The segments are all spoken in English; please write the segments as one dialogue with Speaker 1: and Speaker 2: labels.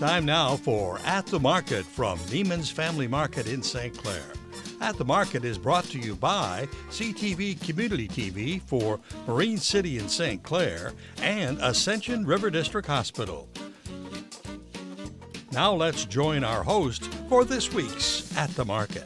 Speaker 1: Time now for At the Market from Neiman's Family Market in St. Clair. At the Market is brought to you by CTV Community TV for Marine City in St. Clair and Ascension River District Hospital. Now let's join our host for this week's At the Market.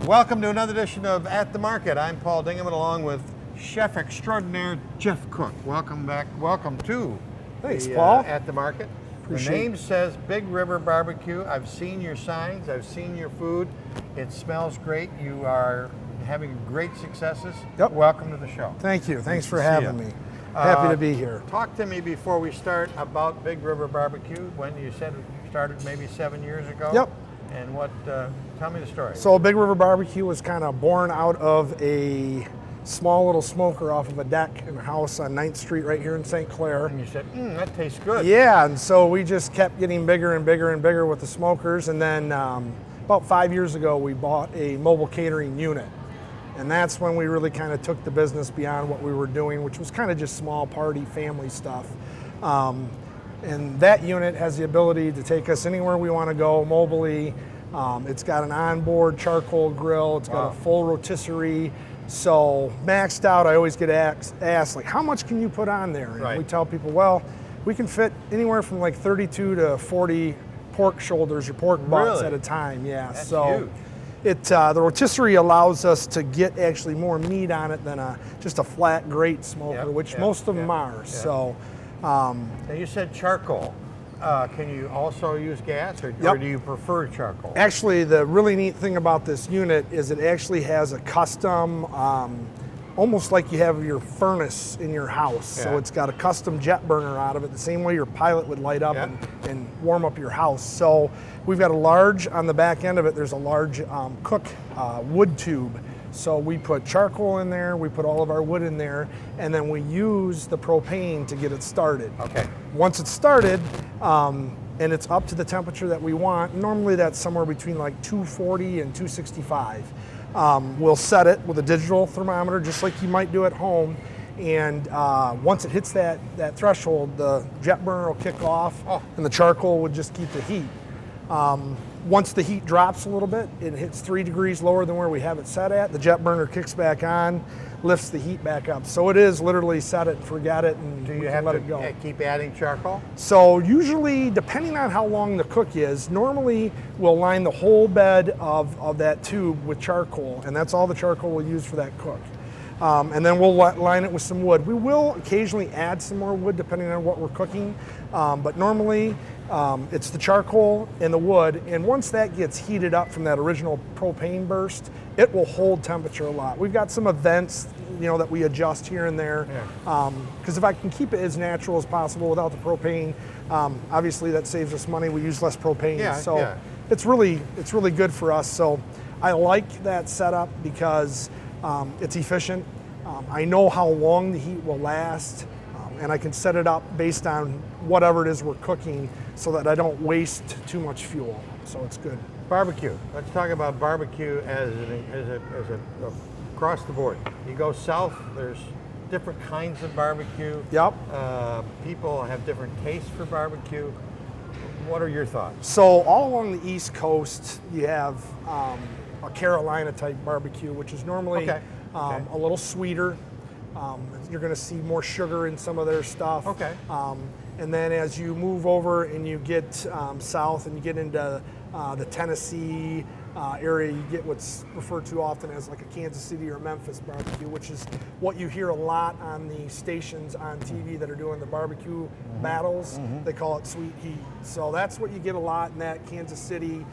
Speaker 2: Welcome to another edition of At the Market. I'm Paul Dingaman along with Chef Extraordinaire Jeff Cook. Welcome back. Welcome to
Speaker 3: Paul.
Speaker 2: At the Market. The name says Big River BBQ. I've seen your signs. I've seen your food. It smells great. You are having great successes.
Speaker 3: Yep.
Speaker 2: Welcome to the show.
Speaker 3: Thank you. Thanks for having me. Happy to be here.
Speaker 2: Talk to me before we start about Big River BBQ. When you said it started maybe 7 years ago.
Speaker 3: Yep.
Speaker 2: And what? Tell me the story.
Speaker 3: So Big River BBQ was kind of born out of a small little smoker off of a deck in a house on 9th Street right here in St. Clair.
Speaker 2: And you said, that tastes good.
Speaker 3: Yeah, and so we just kept getting bigger and bigger and bigger with the smokers. And then about 5 years ago, we bought a mobile catering unit. And that's when we really kind of took the business beyond what we were doing, which was kind of just small party family stuff. And that unit has the ability to take us anywhere we want to go mobily. It's got an onboard charcoal grill. It's got a full rotisserie. So maxed out, I always get asked like, how much can you put on there? And we tell people, well, we can fit anywhere from like 32 to 40 pork shoulders or pork butts at a time. Yeah.
Speaker 2: That's
Speaker 3: so
Speaker 2: huge.
Speaker 3: The rotisserie allows us to get actually more meat on it than just a flat grate smoker, which most of them are. So.
Speaker 2: Now you said charcoal. Can you also use gas, or do you prefer charcoal?
Speaker 3: Actually, the really neat thing about this unit is it actually has a custom, almost like you have your furnace in your house. Yeah. So it's got a custom jet burner out of it, the same way your pilot would light up and warm up your house. So we've got a large, on the back end of it, there's a large cook wood tube. So we put charcoal in there, we put all of our wood in there, and then we use the propane to get it started.
Speaker 2: Okay.
Speaker 3: Once it's started, and it's up to the temperature that we want, normally that's somewhere between like 240 and 265. We'll set it with a digital thermometer, just like you might do at home, and once it hits that threshold, the jet burner will kick off, and the charcoal would just keep the heat. Once the heat drops a little bit, it hits 3 degrees lower than where we have it set at, the jet burner kicks back on, lifts the heat back up. So it is literally set it and forget it, and
Speaker 2: do you have to keep adding charcoal?
Speaker 3: So usually, depending on how long the cook is, normally we'll line the whole bed of that tube with charcoal, and that's all the charcoal we'll use for that cook. And then we'll line it with some wood. We will occasionally add some more wood depending on what we're cooking, but normally it's the charcoal and the wood, and once that gets heated up from that original propane burst, it will hold temperature a lot. We've got some events, that we adjust here and there, because if I can keep it as natural as possible without the propane, obviously that saves us money. We use less propane, it's really good for us. So I like that setup because it's efficient. I know how long the heat will last, and I can set it up based on whatever it is we're cooking so that I don't waste too much fuel. So it's good.
Speaker 2: Barbecue. Let's talk about barbecue as across the board. You go south, there's different kinds of barbecue.
Speaker 3: Yep.
Speaker 2: People have different tastes for barbecue. What are your thoughts?
Speaker 3: So all along the East Coast, you have a Carolina type barbecue, which is normally a little sweeter. You're going to see more sugar in some of their stuff.
Speaker 2: Okay.
Speaker 3: And then as you move over and you get south and you get into the Tennessee area, you get what's referred to often as like a Kansas City or Memphis barbecue, which is what you hear a lot on the stations on TV that are doing the barbecue battles. They call it sweet heat. So that's what you get a lot in that Kansas City,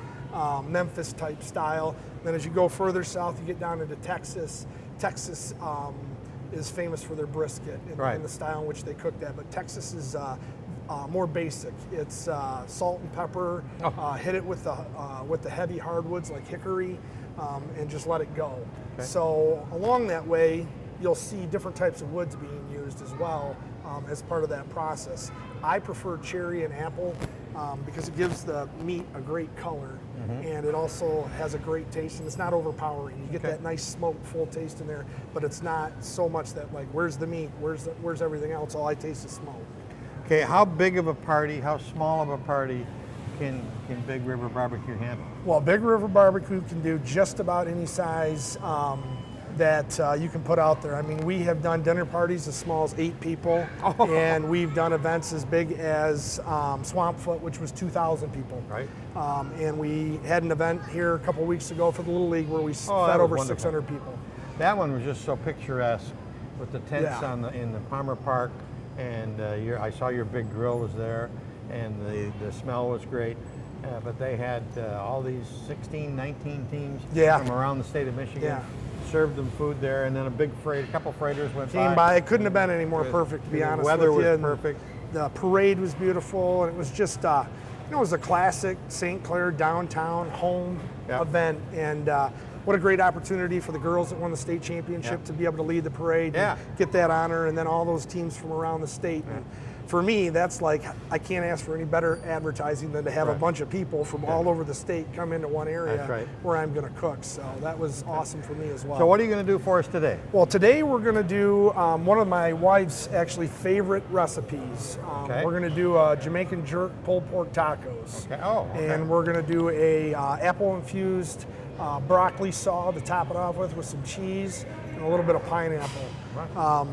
Speaker 3: Memphis type style. Then as you go further south, you get down into Texas. Texas is famous for their brisket and the style in which they cook that. But Texas is more basic. It's salt and pepper. Hit it with the heavy hardwoods like hickory, and just let it go. Okay. So along that way, you'll see different types of woods being used as well as part of that process. I prefer cherry and apple because it gives the meat a great color. and it also has a great taste, and it's not overpowering. You get that nice smoke, full taste in there, but it's not so much that like, where's the meat, where's everything else? All I taste is smoke.
Speaker 2: Okay, how big of a party, how small of a party can Big River BBQ handle?
Speaker 3: Well, Big River BBQ can do just about any size that you can put out there. I mean, we have done dinner parties as small as 8 people, and we've done events as big as Swamp Foot, which was 2,000 people.
Speaker 2: Right.
Speaker 3: And we had an event here a couple weeks ago for the Little League where we fed over 600 people.
Speaker 2: That one was just so picturesque with the tents in the Palmer Park, and I saw your big grill was there, and the smell was great. But they had all these 16, 19 teams from around the state of Michigan.
Speaker 3: Yeah.
Speaker 2: Served them food there, and then a couple freighters went
Speaker 3: Came by. It couldn't have been any more perfect, to be honest with you.
Speaker 2: The weather was perfect.
Speaker 3: The parade was beautiful, and it was just, it was a classic St. Clair downtown home event, and what a great opportunity for the girls that won the state championship to be able to lead the parade and get that honor, and then all those teams from around the state. And for me, that's like, I can't ask for any better advertising than to have a bunch of people from all over the state come into one area where I'm going to cook. So that was awesome for me as well.
Speaker 2: So what are you going to do for us today?
Speaker 3: Well, today we're going to do one of my wife's actually favorite recipes. We're going to do Jamaican jerk pulled pork tacos. And we're going to do a apple infused broccoli sauce to top it off with some cheese and a little bit of pineapple.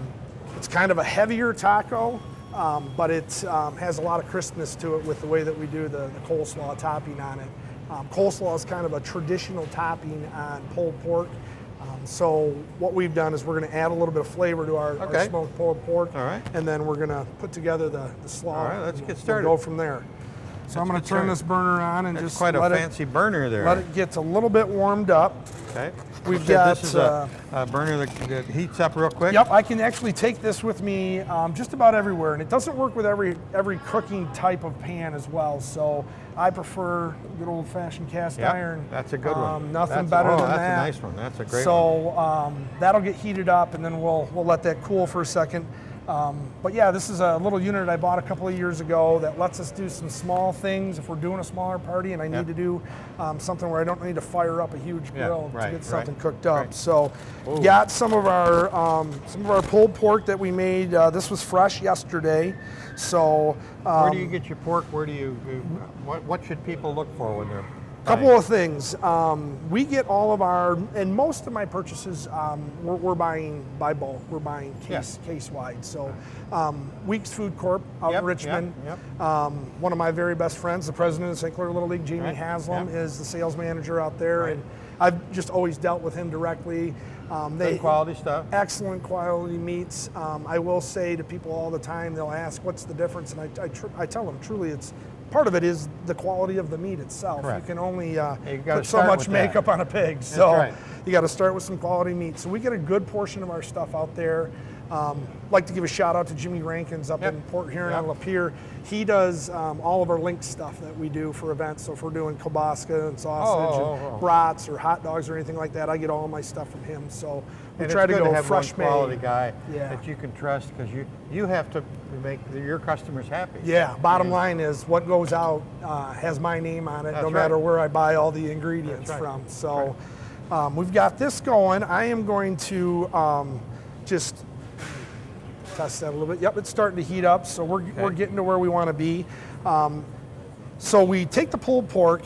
Speaker 3: It's kind of a heavier taco. But it has a lot of crispness to it with the way that we do the coleslaw topping on it. Coleslaw is kind of a traditional topping on pulled pork. So what we've done is we're going to add a little bit of flavor to our smoked pulled pork. And then we're going to put together the slaw.
Speaker 2: All right, let's get started.
Speaker 3: We'll go from there. So I'm going to turn this burner on and just
Speaker 2: quite a fancy burner there.
Speaker 3: Let it get a little bit warmed up.
Speaker 2: Okay.
Speaker 3: We've got
Speaker 2: this is a burner that heats up real quick.
Speaker 3: Yep, I can actually take this with me just about everywhere, and it doesn't work with every cooking type of pan as well. So I prefer good old-fashioned cast iron.
Speaker 2: That's a good one.
Speaker 3: Nothing better than that.
Speaker 2: That's a nice one. That's a great one.
Speaker 3: So that'll get heated up, and then we'll let that cool for a second. But yeah, this is a little unit I bought a couple of years ago that lets us do some small things if we're doing a smaller party and I need to do something where I don't need to fire up a huge grill to get something cooked up. So got some of our pulled pork that we made. This was fresh yesterday. So
Speaker 2: where do you get your pork? Where do you? What should people look for when they're?
Speaker 3: Couple of things. We get all of our, and most of my purchases, we're buying by bulk. We're buying case wide. So Weeks Food Corp out in Richmond. One of my very best friends, the president of St. Clair Little League, Jamie Haslam, is the sales manager out there, and I've just always dealt with him directly.
Speaker 2: Good quality stuff.
Speaker 3: Excellent quality meats. I will say to people all the time, they'll ask, what's the difference? And I tell them, truly, part of it is the quality of the meat itself. You can only put so much makeup on a pig. So you got to start with some quality meat. So we get a good portion of our stuff out there. Like to give a shout out to Jimmy Rankins up in Port Huron on Lapeer. He does all of our link stuff that we do for events. So if we're doing kielbasa and sausage and brats or hot dogs or anything like that, I get all my stuff from him. So we try to go fresh made.
Speaker 2: Quality guy that you can trust, because you have to make your customers happy.
Speaker 3: Yeah. Bottom line is what goes out has my name on it, no matter where I buy all the ingredients from. So we've got this going. I am going to just test that a little bit. Yep, it's starting to heat up, so we're getting to where we want to be. So we take the pulled pork,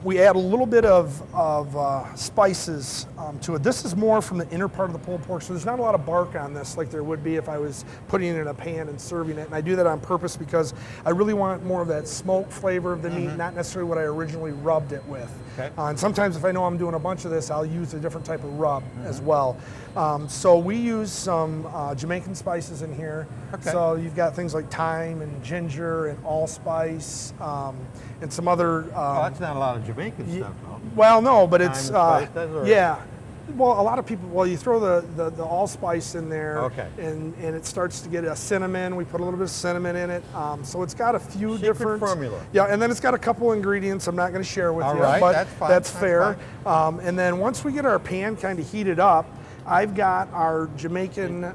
Speaker 3: we add a little bit of spices to it. This is more from the inner part of the pulled pork, so there's not a lot of bark on this like there would be if I was putting it in a pan and serving it. And I do that on purpose because I really want more of that smoke flavor of the meat, not necessarily what I originally rubbed it with. And sometimes if I know I'm doing a bunch of this, I'll use a different type of rub as well. So we use some Jamaican spices in here. So you've got things like thyme and ginger and allspice and some other.
Speaker 2: That's not a lot of Jamaican stuff, though.
Speaker 3: Well, no, but it's Well, a lot of people. You throw the allspice in there, and it starts to get a cinnamon. We put a little bit of cinnamon in it, so it's got a few different
Speaker 2: formula.
Speaker 3: Yeah, and then it's got a couple ingredients I'm not going to share with you,
Speaker 2: right,
Speaker 3: but
Speaker 2: that's fine.
Speaker 3: That's fair. And then once we get our pan kind of heated up, I've got our Jamaican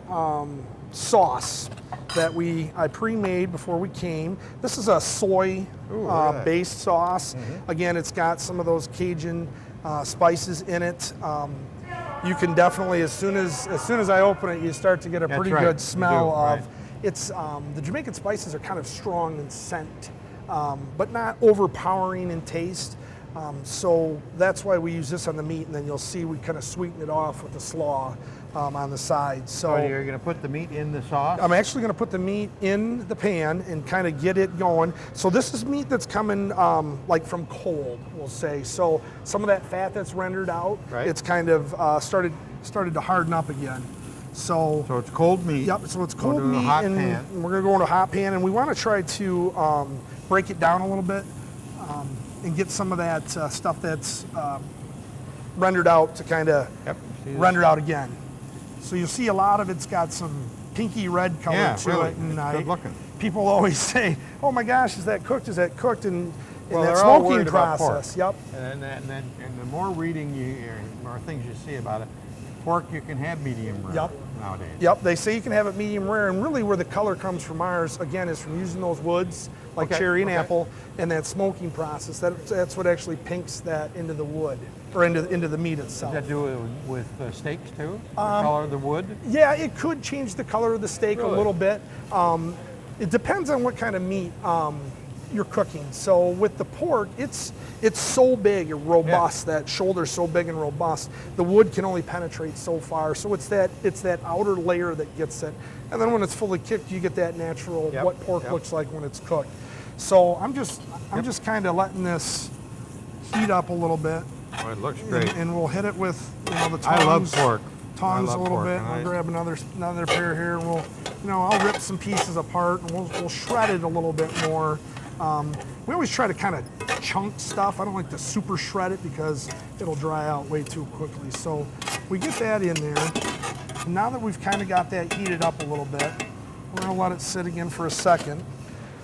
Speaker 3: sauce. that I pre-made before we came. This is a soy based sauce. Again, it's got some of those Cajun spices in it. You can definitely, as soon as I open it, you start to get a pretty good smell of. It's the Jamaican spices are kind of strong in scent, but not overpowering in taste. So that's why we use this on the meat, and then you'll see we kind of sweeten it off with the slaw on the side. So
Speaker 2: you're going to put the meat in the sauce?
Speaker 3: I'm actually going to put the meat in the pan and kind of get it going. So this is meat that's coming like from cold, we'll say. So some of that fat that's rendered out, it's kind of started to harden up again. So
Speaker 2: it's cold meat.
Speaker 3: Yep. So it's cold meat, and we're going to go into a hot pan, and we want to try to break it down a little bit. And get some of that stuff that's rendered out to kind of render out again. So you'll see a lot of it's got some pinky red color to it. And
Speaker 2: good looking.
Speaker 3: People always say, "Oh my gosh, is that cooked? Is that cooked?" And that
Speaker 2: they're all
Speaker 3: smoking
Speaker 2: worried about
Speaker 3: process.
Speaker 2: pork.
Speaker 3: Yep.
Speaker 2: And the more reading you hear, the more things you see about it, pork you can have medium rare nowadays.
Speaker 3: Yep. They say you can have it medium rare, and really where the color comes from ours again is from using those woods like cherry and apple, and that smoking process. That's what actually pinks that into the wood or into the meat itself.
Speaker 2: Does that do it with steaks too? The color of the wood? Yeah,
Speaker 3: it could change the color of the steak a little bit. It depends on what kind of meat you're cooking. So with the pork, it's so big and robust. That shoulder's so big and robust. The wood can only penetrate so far. So it's that outer layer that gets it. And then when it's fully cooked, you get that natural what pork looks like when it's cooked. So I'm just kind of letting this heat up a little bit.
Speaker 2: Oh, it looks great.
Speaker 3: And we'll hit it with the tongs.
Speaker 2: I love pork.
Speaker 3: Tongs a little bit. I'll grab another pair here, and I'll rip some pieces apart, and we'll shred it a little bit more. We always try to kind of chunk stuff. I don't like to super shred it because it'll dry out way too quickly. So we get that in there. And now that we've kind of got that heated up a little bit, we're gonna let it sit again for a second.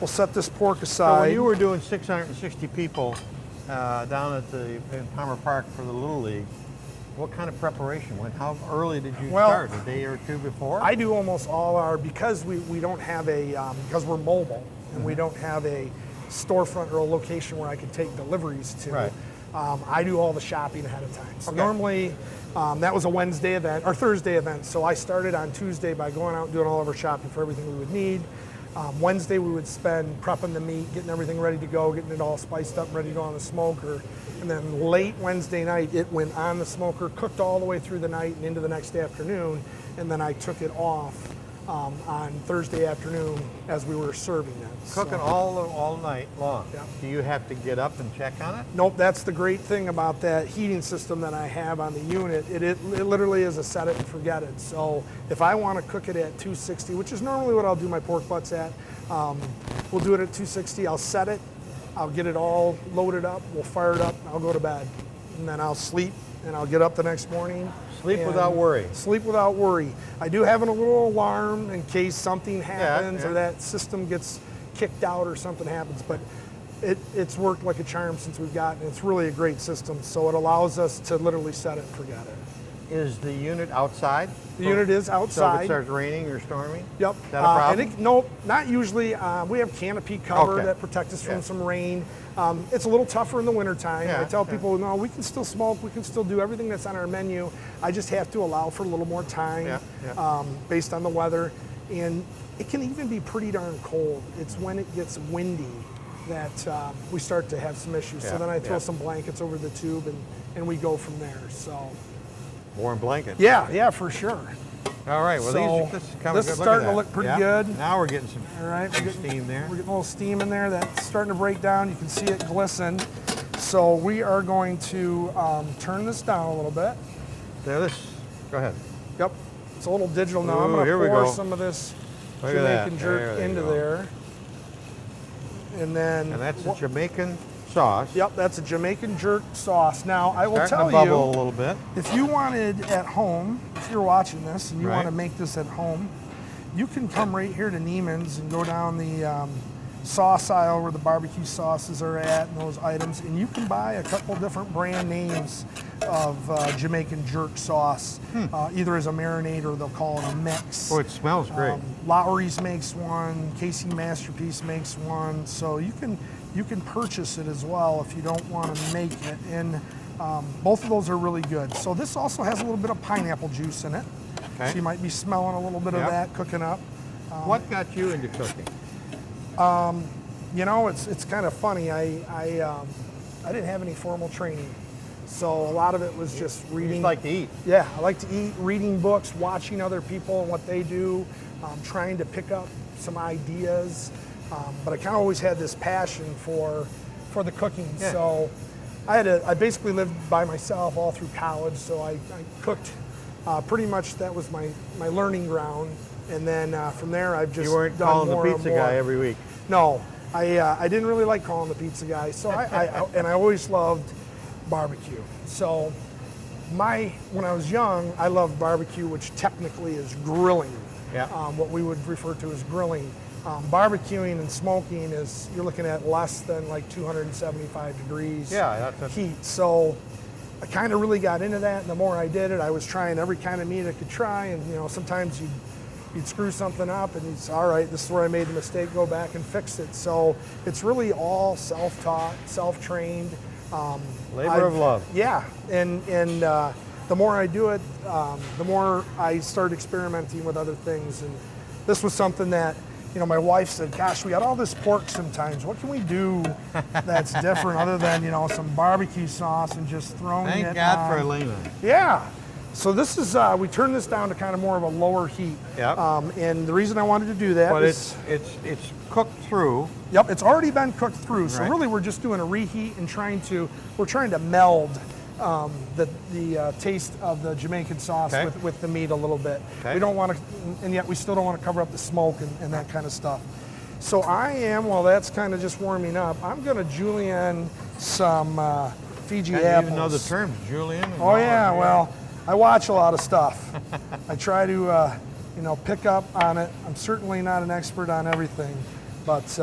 Speaker 3: We'll set this pork aside.
Speaker 2: So when you were doing 660 people down in Palmer Park for the Little League, what kind of preparation went? How early did you start? A day or two before?
Speaker 3: I do almost all our, because we don't have because we're mobile and we don't have a storefront or a location where I can take deliveries to.
Speaker 2: Right.
Speaker 3: I do all the shopping ahead of time. So normally that was a Wednesday event or Thursday event. So I started on Tuesday by going out and doing all of our shopping for everything we would need. Wednesday we would spend prepping the meat, getting everything ready to go, getting it all spiced up, ready to go on the smoker. And then late Wednesday night, it went on the smoker, cooked all the way through the night and into the next afternoon. And then I took it off on Thursday afternoon as we were serving it.
Speaker 2: Cooking all night long.
Speaker 3: Yeah.
Speaker 2: Do you have to get up and check on it?
Speaker 3: Nope, that's the great thing about that heating system that I have on the unit. It literally is a set it and forget it. So if I want to cook it at 260, which is normally what I'll do my pork butts at, we'll do it at 260. I'll set it, I'll get it all loaded up, we'll fire it up, and I'll go to bed. And then I'll sleep, and I'll get up the next morning.
Speaker 2: Sleep without worry.
Speaker 3: Sleep without worry. I do have a little alarm in case something happens or that system gets kicked out or something happens, but it's worked like a charm since we've gotten it. It's really a great system, so it allows us to literally set it and forget it.
Speaker 2: Is the unit outside?
Speaker 3: The unit is outside.
Speaker 2: So if it starts raining or storming?
Speaker 3: Yep.
Speaker 2: Is that a problem?
Speaker 3: Nope, not usually. We have canopy cover that protects us from some rain. It's a little tougher in the wintertime. I tell people, no, we can still smoke, we can still do everything that's on our menu. I just have to allow for a little more time based on the weather. And it can even be pretty darn cold. It's when it gets windy that we start to have some issues. So then I throw some blankets over the tube and we go from there. So
Speaker 2: warm blankets.
Speaker 3: Yeah, for sure.
Speaker 2: All right, well,
Speaker 3: so this is starting to look pretty good.
Speaker 2: Now we're getting some
Speaker 3: steam
Speaker 2: there.
Speaker 3: We're getting a little steam in there. That's starting to break down. You can see it glisten. So we are going to turn this down a little bit.
Speaker 2: Go ahead.
Speaker 3: Yep, it's a little digital now. I'm going to pour some of this Jamaican jerk into there. And
Speaker 2: that's a Jamaican sauce.
Speaker 3: Yep, that's a Jamaican jerk sauce. Now, I will tell you,
Speaker 2: bubble a little bit.
Speaker 3: If you wanted at home, if you're watching this and you want to make this at home, you can come right here to Neiman's and go down the sauce aisle where the barbecue sauces are at and those items, and you can buy a couple different brand names of Jamaican jerk sauce, either as a marinade or they'll call it a mix.
Speaker 2: Oh, it smells great.
Speaker 3: Lowry's makes one, KC Masterpiece makes one, so you can purchase it as well if you don't want to make it, and both of those are really good. So this also has a little bit of pineapple juice in it,
Speaker 2: Okay.
Speaker 3: so you might be smelling a little bit of
Speaker 2: Yep.
Speaker 3: that cooking up.
Speaker 2: What got you into cooking?
Speaker 3: You know, it's kind of funny. I didn't have any formal training, so a lot of it was just reading.
Speaker 2: You like to eat.
Speaker 3: Yeah, I like to eat, reading books, watching other people and what they do, trying to pick up some ideas. But I kind of always had this passion for the cooking.
Speaker 2: Yeah.
Speaker 3: So I basically lived by myself all through college. So I cooked pretty much. That was my learning ground. And then from there, I've just
Speaker 2: You weren't
Speaker 3: done
Speaker 2: calling the
Speaker 3: more and
Speaker 2: pizza
Speaker 3: more.
Speaker 2: guy every week.
Speaker 3: No, I didn't really like calling the pizza guy. So and I always loved barbecue. So when I was young, I loved barbecue, which technically is grilling.
Speaker 2: Yeah.
Speaker 3: What we would refer to as grilling. Barbecuing and smoking is, you're looking at less than like 275 degrees
Speaker 2: Yeah, that's
Speaker 3: heat. So I kind of really got into that, and the more I did it, I was trying every kind of meat I could try, and sometimes you'd screw something up and you'd say, all right, this is where I made the mistake, go back and fix it. So it's really all self-taught, self-trained.
Speaker 2: labor of love.
Speaker 3: Yeah, and the more I do it, the more I start experimenting with other things. And this was something that, my wife said, gosh, we got all this pork sometimes. What can we do that's different other than, some barbecue sauce and just throwing it
Speaker 2: Thank God
Speaker 3: on?
Speaker 2: for Elena.
Speaker 3: Yeah. So this is, we turned this down to kind of more of a lower heat.
Speaker 2: Yep.
Speaker 3: And the reason I wanted to do that
Speaker 2: But
Speaker 3: is...
Speaker 2: it's cooked through.
Speaker 3: Yep, it's already been cooked through. So
Speaker 2: Right.
Speaker 3: really we're just doing a reheat and we're trying to meld the taste of the Jamaican sauce
Speaker 2: Okay.
Speaker 3: with the meat a little bit.
Speaker 2: Okay.
Speaker 3: We don't want to, and yet we still don't want to cover up the smoke and that kind of stuff. So while that's kind of just warming up, I'm going to julienne some Fiji
Speaker 2: You
Speaker 3: apples.
Speaker 2: even know the terms, Julian. and
Speaker 3: Oh
Speaker 2: all
Speaker 3: yeah,
Speaker 2: that.
Speaker 3: well, I watch a lot of stuff. I try to, pick up on it. I'm certainly not an expert on everything, but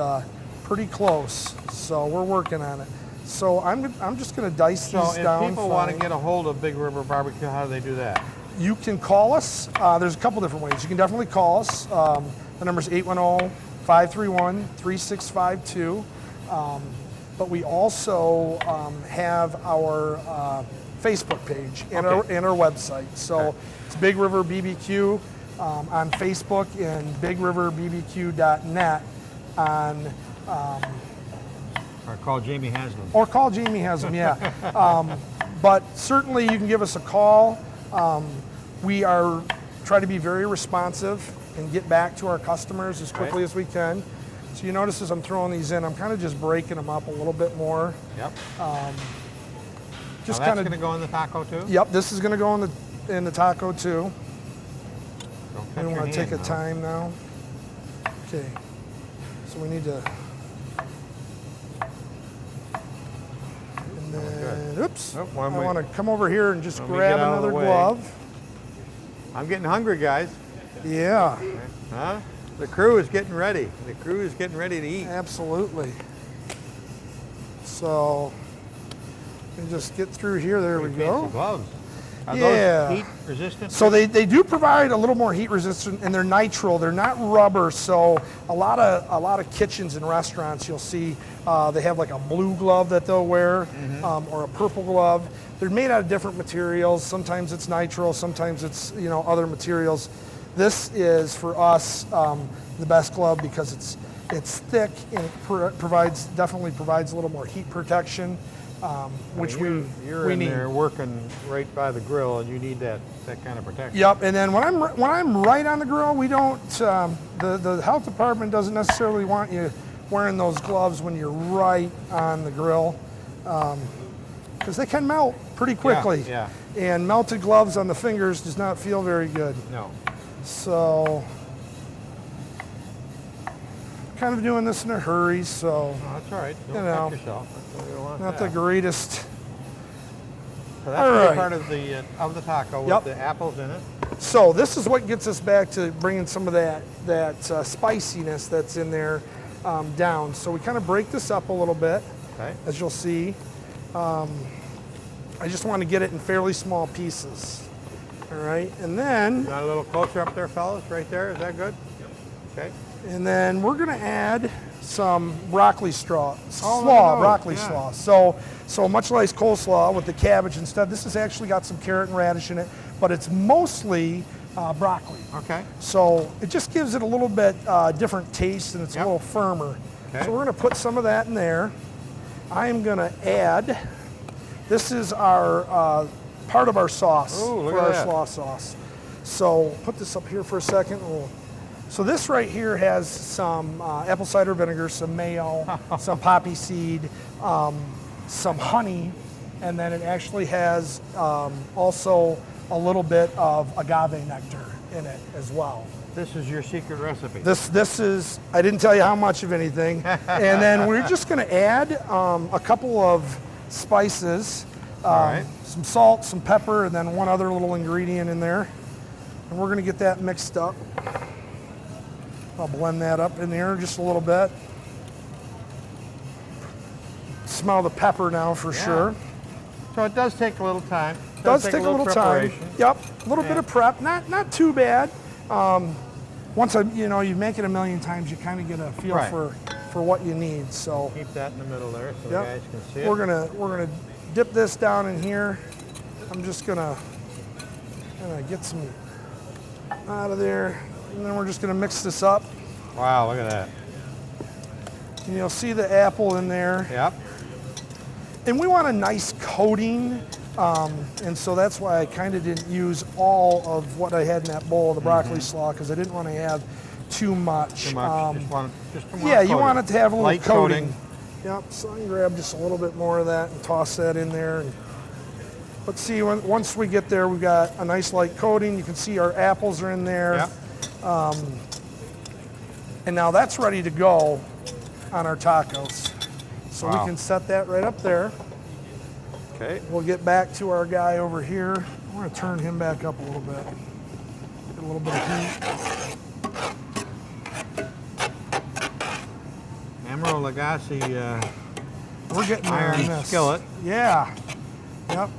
Speaker 3: pretty close. So we're working on it. So I'm just going to dice
Speaker 2: So
Speaker 3: these
Speaker 2: if
Speaker 3: down.
Speaker 2: people want to
Speaker 3: fine.
Speaker 2: get a hold of Big River BBQ, how do they do that?
Speaker 3: You can call us. There's a couple different ways. You can definitely call us. The number's 810-531-3652. But we also have our Facebook page and
Speaker 2: Okay.
Speaker 3: our website. So
Speaker 2: Okay.
Speaker 3: it's Big River BBQ on Facebook and BigRiverBBQ.net on.
Speaker 2: Or call Jamie Haslam.
Speaker 3: Or call Jamie Haslam, yeah. But certainly you can give us a call. We try to be very responsive and get back to our customers as quickly
Speaker 2: Right.
Speaker 3: as we can. So you notice as I'm throwing these in, I'm kind of just breaking them up a little bit more.
Speaker 2: Yep.
Speaker 3: Just
Speaker 2: Now
Speaker 3: kind
Speaker 2: that's
Speaker 3: of.
Speaker 2: going to go in the taco too?
Speaker 3: Yep, this is going to go in the taco too.
Speaker 2: Don't
Speaker 3: We
Speaker 2: cut your
Speaker 3: want to take
Speaker 2: hand
Speaker 3: a
Speaker 2: now.
Speaker 3: time now. Okay. So we need to. And then, oops.
Speaker 2: Oh,
Speaker 3: I
Speaker 2: one way.
Speaker 3: want to come over here and just
Speaker 2: Let me
Speaker 3: grab
Speaker 2: get out of the
Speaker 3: another
Speaker 2: way.
Speaker 3: glove.
Speaker 2: I'm getting hungry, guys.
Speaker 3: Yeah,
Speaker 2: Huh? The crew is getting ready. The crew is getting ready to eat.
Speaker 3: absolutely. So, let me just get through here. There we
Speaker 2: Pretty
Speaker 3: go.
Speaker 2: fancy gloves. Are
Speaker 3: Yeah.
Speaker 2: those heat resistant?
Speaker 3: So they do provide a little more heat resistant, and they're nitrile. They're not rubber. So a lot of kitchens and restaurants, you'll see they have like a blue glove that they'll wear, or a purple glove. They're made out of different materials. Sometimes it's nitrile. Sometimes it's other materials. This is for us the best glove because it's thick and it definitely provides a little more heat protection. Which
Speaker 2: you're
Speaker 3: we
Speaker 2: in
Speaker 3: need.
Speaker 2: there working right by the grill, and you need that kind of protection.
Speaker 3: Yep, and then when I'm right on the grill, we don't. The health department doesn't necessarily want you wearing those gloves when you're right on the grill, because they can melt pretty quickly.
Speaker 2: Yeah.
Speaker 3: And melted gloves on the fingers does not feel very good.
Speaker 2: No.
Speaker 3: So, kind of doing this in a hurry. So,
Speaker 2: No, that's all right. Don't
Speaker 3: You know,
Speaker 2: cut yourself. That's what we want.
Speaker 3: not the
Speaker 2: that.
Speaker 3: greatest.
Speaker 2: So that's
Speaker 3: all
Speaker 2: really
Speaker 3: right.
Speaker 2: part of the taco with
Speaker 3: Yep.
Speaker 2: the apples in it.
Speaker 3: So this is what gets us back to bringing some of that spiciness that's in there. down. So we kind of break this up a little bit,
Speaker 2: Okay.
Speaker 3: as you'll see. I just want to get it in fairly small pieces. All right, and then
Speaker 2: Got a little closer up there, fellas, right there. Is that good? Okay.
Speaker 3: we're going to add some broccoli slaw,
Speaker 2: no,
Speaker 3: broccoli
Speaker 2: yeah.
Speaker 3: slaw. So much like coleslaw with the cabbage and stuff, this has actually got some carrot and radish in it, but it's mostly broccoli.
Speaker 2: Okay.
Speaker 3: So it just gives it a little bit different taste, and it's a
Speaker 2: Yep.
Speaker 3: little firmer.
Speaker 2: Okay.
Speaker 3: So we're going to put some of that in there. I am going to add, this is our part of our sauce
Speaker 2: Ooh, look
Speaker 3: for
Speaker 2: at
Speaker 3: our
Speaker 2: that.
Speaker 3: slaw sauce. So put this up here for a second. So this right here has some apple cider vinegar, some mayo, some poppy seed, some honey, and then it actually has also a little bit of agave nectar in it as well.
Speaker 2: This is your secret recipe.
Speaker 3: This is, I didn't tell you how much of anything. And then we're just gonna add a couple of spices,
Speaker 2: All right.
Speaker 3: some salt, some pepper, and then one other little ingredient in there. And we're gonna get that mixed up. I'll blend that up in there just a little bit. Smell the pepper now for sure.
Speaker 2: So it does take a little time.
Speaker 3: Does take a little time.
Speaker 2: preparation.
Speaker 3: Yep, a little bit of prep, not too bad. Once you make it a million times, you kind of get a feel
Speaker 2: Right.
Speaker 3: for what you need. So
Speaker 2: Keep that in the middle there so
Speaker 3: Yep.
Speaker 2: the guys can see it.
Speaker 3: we're gonna dip this down in here. I'm just gonna get some out of there, and then we're just gonna mix this up.
Speaker 2: Wow, look at that.
Speaker 3: And you'll see the apple in there.
Speaker 2: Yep.
Speaker 3: And we want a nice coating, and so that's why I kind of didn't use all of what I had in that bowl of the broccoli slaw, because I didn't want to have too much.
Speaker 2: Too much. Just want
Speaker 3: Yeah, you want it to have a little
Speaker 2: light
Speaker 3: coating. Yep, so I can grab just a little bit more of that and toss that in there. But see, once we get there, we've got a nice light coating. You can see our apples are in there.
Speaker 2: Yep.
Speaker 3: And now that's ready to go on our tacos. So
Speaker 2: Wow.
Speaker 3: we can set that right up there.
Speaker 2: Okay.
Speaker 3: We'll get back to our guy over here. I'm gonna turn him back up a little bit. Get a little bit of heat.
Speaker 2: Emerald Lagasse
Speaker 3: We're getting there
Speaker 2: iron
Speaker 3: on this.
Speaker 2: skillet.
Speaker 3: Yeah. Yep.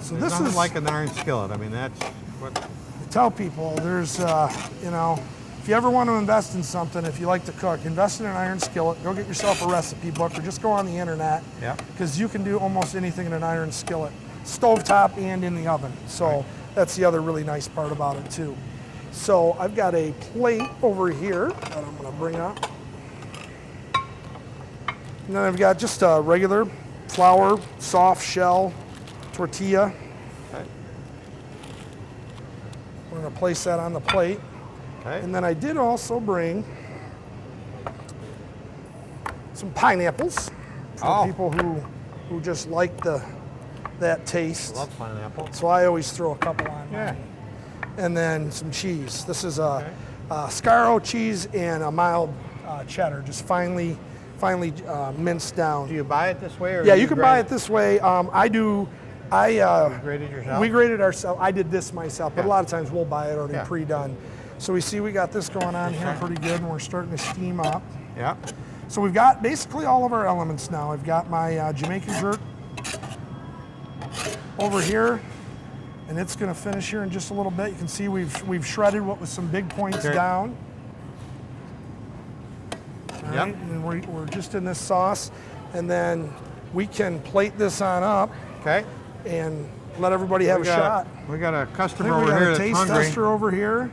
Speaker 3: So
Speaker 2: There's
Speaker 3: this
Speaker 2: nothing
Speaker 3: is
Speaker 2: like an iron skillet. I mean, that's what.
Speaker 3: I tell people there's, if you ever want to invest in something, if you like to cook, invest in an iron skillet. Go get yourself a recipe book or just go on the internet.
Speaker 2: Yeah.
Speaker 3: Because you can do almost anything in an iron skillet, stovetop and in the oven. So that's the other really nice part about it too. So I've got a plate over here that I'm going to bring up. And then I've got just a regular flour, soft shell tortilla.
Speaker 2: Okay.
Speaker 3: We're going to place that on the plate.
Speaker 2: Okay.
Speaker 3: And then I did also bring some pineapples for people who just like that taste.
Speaker 2: Love pineapple.
Speaker 3: So I always throw a couple on.
Speaker 2: Yeah.
Speaker 3: And then some cheese. This is a Scaro cheese and a mild cheddar, just finely minced down.
Speaker 2: Do you buy it this way, or
Speaker 3: Yeah,
Speaker 2: do
Speaker 3: you can buy it this way.
Speaker 2: You grate it yourself?
Speaker 3: We grated ourselves. I did this myself, but a
Speaker 2: Yeah.
Speaker 3: lot of times we'll buy it already
Speaker 2: Yeah.
Speaker 3: pre-done. So we got this going on here pretty good, and we're starting to steam up.
Speaker 2: Yeah.
Speaker 3: So we've got basically all of our elements now. I've got my Jamaican jerk over here, and it's going to finish here in just a little bit. You can see we've shredded what was some big points
Speaker 2: Okay.
Speaker 3: down. All
Speaker 2: Yep.
Speaker 3: right, and we're just in this sauce, and then we can plate this on up
Speaker 2: Okay.
Speaker 3: and let everybody have a shot.
Speaker 2: We got a
Speaker 3: I think
Speaker 2: customer
Speaker 3: we
Speaker 2: over
Speaker 3: got
Speaker 2: here
Speaker 3: a
Speaker 2: that's
Speaker 3: taste
Speaker 2: hungry.
Speaker 3: tester over here.